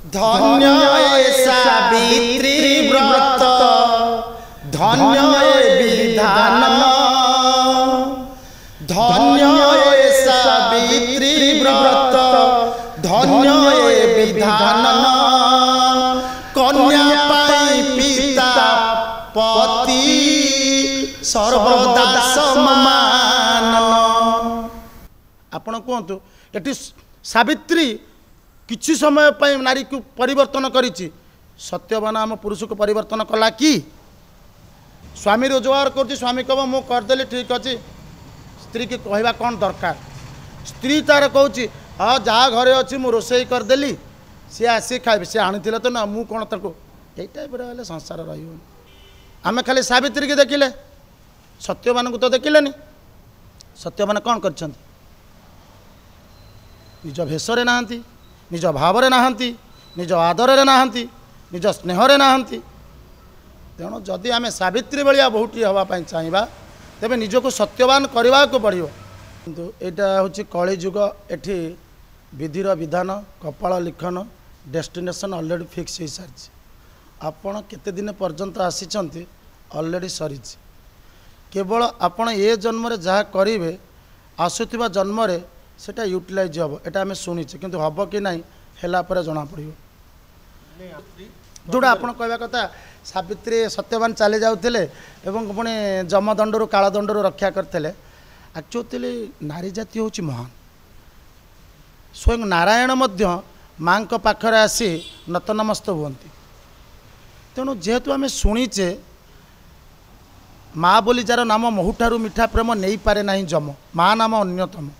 धन्य सावित्री व्रत धन्य विधान धन्य सावित्री व्रत धन्य विधान कन्या पाई पिता पति सर्वदा समान। आपण कहतु एटी सावित्री किछि समय पर नारी को परिवर्तन करिछि, सत्यवान आम पुरुष को परिवर्तन कला कि? स्वामी रोजगार कर स्वामी कह मु करदेली ठीक अच्छे, स्त्री की कहवा कौन दरकार? स्त्री तार कहूँ हाँ जहाँ घरे अच्छी मु रोसई करदेली सी आसी खाए सी आनी तो ना मु कौन ताको यही टाइप संसार रही आम खाली सावित्री की देखिले, सत्यवान को तो देखिलेनी। सत्यवान कौन कर निज भेषरे नहांती, निज भावरे नहांती, निज आदर नहांती, निज स्नेहरे नहांती। तेणु जदि आम सावित्री भाया बहुटी हाँवाई चाहिए तेरे निजक सत्यवान करने को पड़ो। किंतु यहाँ हूँ कलिजुग, एठी विधिर विधान कपाल लिखन डेस्टिनेशन ऑलरेडी फिक्स हो सारी। आपण केते दिन पर्यंत आसी ऑलरेडी सरी, केवल आपण ए जन्म जहाँ करेंगे आसुवा जन्म सेटा यूटिलाइज हम एटा आम शुणीचे, किंतु हम कि ना है जना पड़ो। जोड़ा आप कहवा कथा सावित्री सत्यवान चली जाते पुणी जमदंडर कालदंडर रक्षा करते। एक्चुअली नारी जाति हूँ महान। स्वयं नारायण माँ पाखरे आसी नतनमस्त हुंती। तेणु जेहेतु आम शुणीचे माँ बोली जार नाम महुठारू मिठा प्रेम नहीं पारे ना जम, माँ नाम अन्यतम।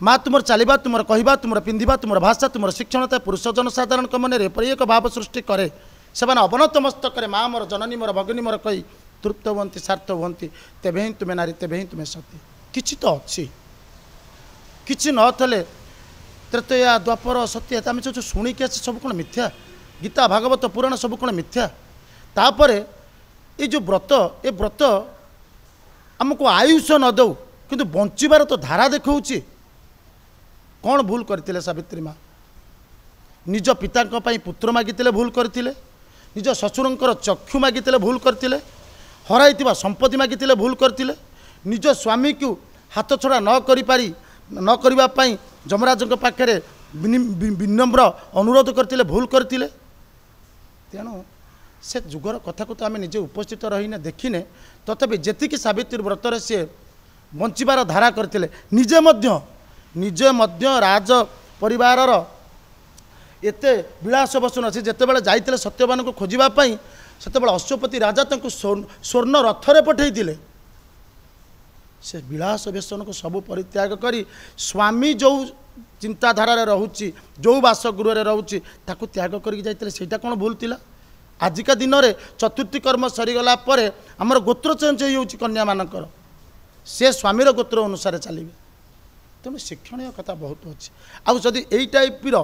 माँ तुमर चलवा तुमर कहवा तुमर पिंधा तुमर भाषा तुमर शिक्षणता पुरुष जनसाधारण मन में एपरी एक भाव सृष्टि करे से अवनत मस्तक माँ मोर जननी मोर भगिनी मोर कही तृप्त हुंती सार्थ हुंती। तेबे ही तुम्हें नारी, तेबे ही तुम्हें सती। किछि तो अच्छी किछि नथले त्रेतया द्वापर सत्य आम जो शुणिकी आसी सब कौन मिथ्या? गीता भागवत पुराण सब कौन मिथ्या? तापर ये जो व्रत ए व्रत आमको आयुष न दौ किंतु बंचीबार तो धारा देखौछि। कौन भूल करते सावित्री माँ? निज पिता पुत्र मागिते भूल करते, निज ससुरंकर चक्षु मागिते भूल करते, हराई संपत्ति मागिते भूल करते, निज स्वामी को हाथ छड़ा न करने जमराज पाखे विनम्र अनुरोध करते भूल करते। तेणु से जुगर कथा को तो आम निजे उपस्थित रहीने देखिने, तथापि जेतिकी सावित्री व्रतर सी बंचीबार धारा करते निजे राज परिवारर एते विलास बसु न जितेबाला जाइते सत्यवान को खोजापी से अश्वपति राजा स्वर्ण रथरे पठे से विलास व्यसन को सब परित्याग करी स्वामी जो चिंताधारा रोचे जो बासगृह रोचे ताकू त्याग करके जाइते सेटा कौन भूल थिला? आजिका दिन में चतुर्थी कर्म सरीगला आमर गोत्र चेंज हो कन्या मानकर से स्वामीर गोत्र अनुसार चलिए। तेणु शिक्षणीय कथा बहुत अच्छी। आउ जदि यही टाइप्र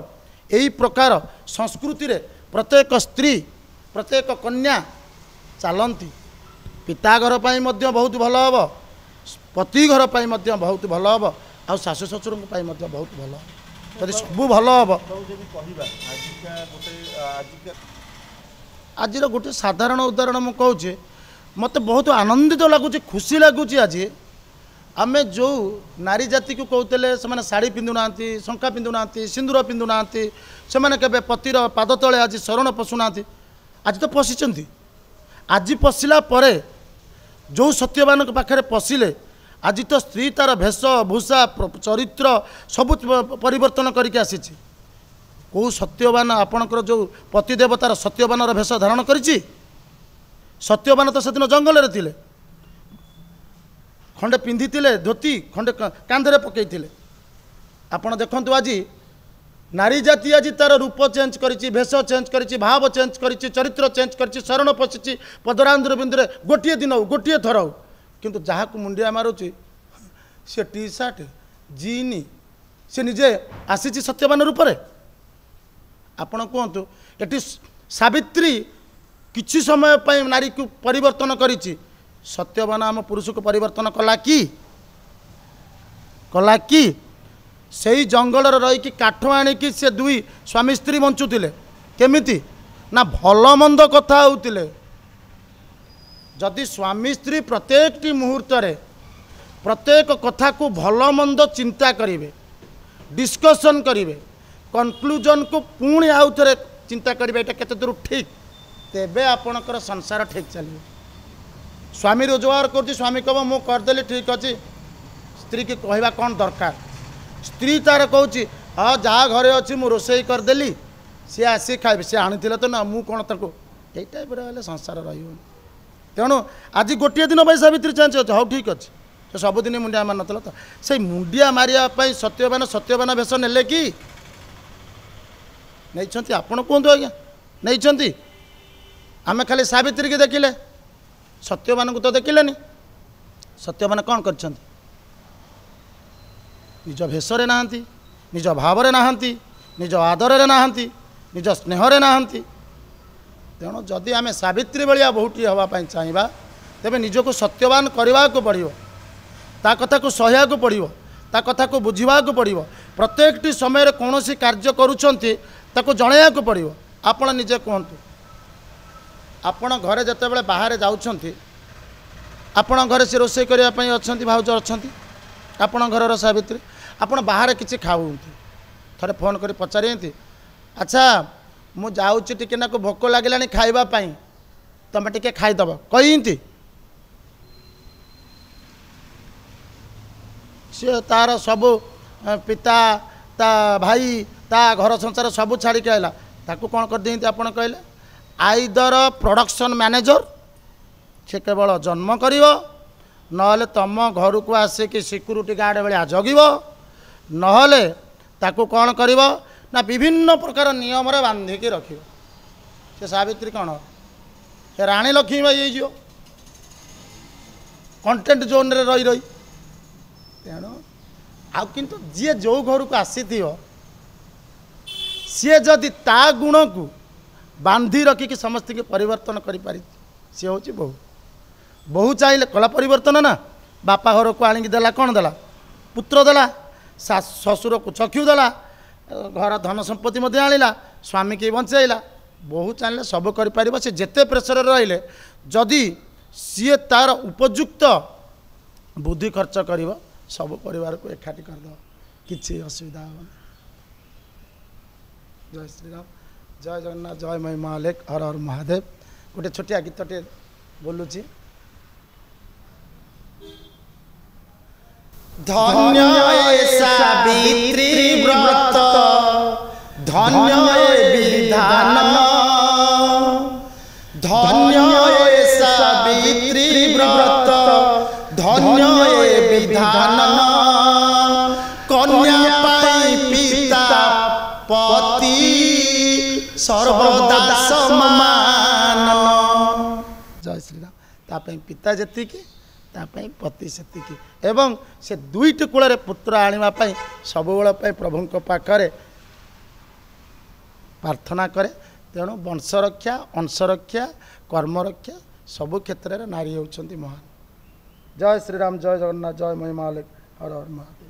यही प्रकार संस्कृति रे प्रत्येक स्त्री प्रत्येक कन्या चलती पिता घर पर बहुत भल हम, पति घर पर बहुत भल हम, आ शाशु शशुर बहुत भल जदि सब भल हम। आज गोटे साधारण उदाहरण मुझे कहूँ मत बहुत आनंदित लगुच खुशी लगुच। आज आमे जो नारी जाति को कहते से शाढ़ी पिंधुना शंखा पिंधुना सिंदूर पिंधुना से केवे पतिर पाद तले आज शरण पशुना आज तो पशिंट। आज पशिला परे जो सत्यवान पाखे पशिले आज तो स्त्री तार भेष भूषा चरित्र सब परिवर्तन करके आसी। कौ सत्यवान आपणकर जो पतिदेवतार सत्यवान भेष धारण करिछि? सत्यवान तो सेदिन जंगल रे थिले, खंडे पिंधि धोती खंडे कांधरे पकईले। आपण देखंतु आज नारी जाति आज तार रूप चेंज करिछि, भेष चेंज करिछि, भाव चेंज करिछि, चरित्र चेंज करिछि, शरण पशिछि पदरांध्र बिंदुरे गोटे दिन गोटे थर किंतु जहाँ को मुंडिया मारुछि से टी सार्ट जीन से निजे आसी सत्यवान रूप में। आपण कहतु ये सावित्री किछि समय पर नारी को परिवर्तन करिछि, सत्यवान आम पुरुष को परिवर्तन कला कि? सेई जंगल रही काठ आणिकी से दुई स्वामी स्त्री बंचुले केमिति ना भल मंद कथा होउतिले। जदि स्वामी स्त्री प्रत्येक मुहूर्त प्रत्येक कथा को भल मंद चिंता करेंगे डिस्कसन करेंगे कंक्लूजन को पुणी आउ थे चिंता करेंगे ये केते दूर ठीक तेबे आपणकर संसार ठीक चलिए। स्वामी रोजगार कर स्वामी कह मु करदेली ठीक अच्छे स्त्री की कहवा कौन दरकार स्त्री तार कहूँ हाँ जहाँ घरे अच्छी मु रोसई करदेली सी आसी खाए सी आनी तो ना मु कौन ताको यही टाइप संसार रही तेणु आज गोटे दिन भाई सावित्री चांस अच्छे हाँ ठीक अच्छे तो सबुदिन मुंडिया मार ना तो से मुंडिया मारे सत्यवान भेष ने कि नहीं आपण कहतु आज्ञा नहीं आम खाली सावित्री की देखिले सत्यवान को तो देखिलेनि सत्यवान कौन कर निज भेषरे नहांती निज भावरे नहांती निज आदर नहांती निज स्नेहरे नहांती। तेणु जदि आम सावित्री भाया बहुटी हाँपाई चाहिए तेरे निजक सत्यवान करने को पड़ो ता कथा को सहया को पड़ो ता कथा को बुझा को पड़ो प्रत्येक समय कौन सी कार्य करुँच जनया को पड़ो। आपण निजे कहतु आपण घरे जिते बड़े बाहर जाऊँच आपण घरे से रोषे करने अच्छा भाउज अच्छा आपण घर सावित्री आपण बाहर किसी खाऊ थे फोन कर पचारि अच्छा मु जाऊँगी टिके ना भोक लगे खावाई तुम टे खाईदब कहती सी तार सबू पिता ता भाई ता घर संसार सबू छाड़ी आला ताकू कौन कर दिखती आप कहले आईदर प्रोडक्शन मैनेजर से केवल जन्म कर नहले तुम घर को आसिक सिक्यूरीटी गार्ड भाया जगिब नहले ताकू कौन कर ना विभिन्न प्रकार नियम बांधिकी रख से सावित्री कौन से राणी लक्ष्मी बाई हो कंटेंट जोन रे रही रही तेणु आंतु जी जो घर को आसी सी जदि ता गुण को बांधि रखिकी समस्त के परिवर्तन करी सी हूँ बहु बहु चाहिए कला परिवर्तन ना बापा घर को आणिकी देला कौन देला पुत्र देला ससुर को चक्षु देला घर धन संपत्ति आणला स्वामी की बंचाइला बहु चाहिए सब कर से जेते प्रेसर रहिले जदि सी तार उपयुक्त बुद्धि खर्च कर सब परिवार को एकाठी करद किसी असुविधा हम। जय श्रीराम जय जगन्नाथ जय मई महालेक हर हर महादेव। गोटे छोटिया गीतटे बोलुची धन्य सावित्री व्रत धन्य विधान धन्य सावित्री व्रत धन्य विधान कन्या पाई पिता पति सर्वदा समान। जय श्रीराम तापई पिता जी तापई पति से एवं से दुईट कूल पुत्र आने सब प्रभु पाखरे प्रार्थना करे। तेणु वंश रक्षा अंश रक्षा कर्म रक्षा सबु क्षेत्र में नारी होती महान। जय श्रीराम जय जगन्नाथ जय मई महालेक हर हर महादेव।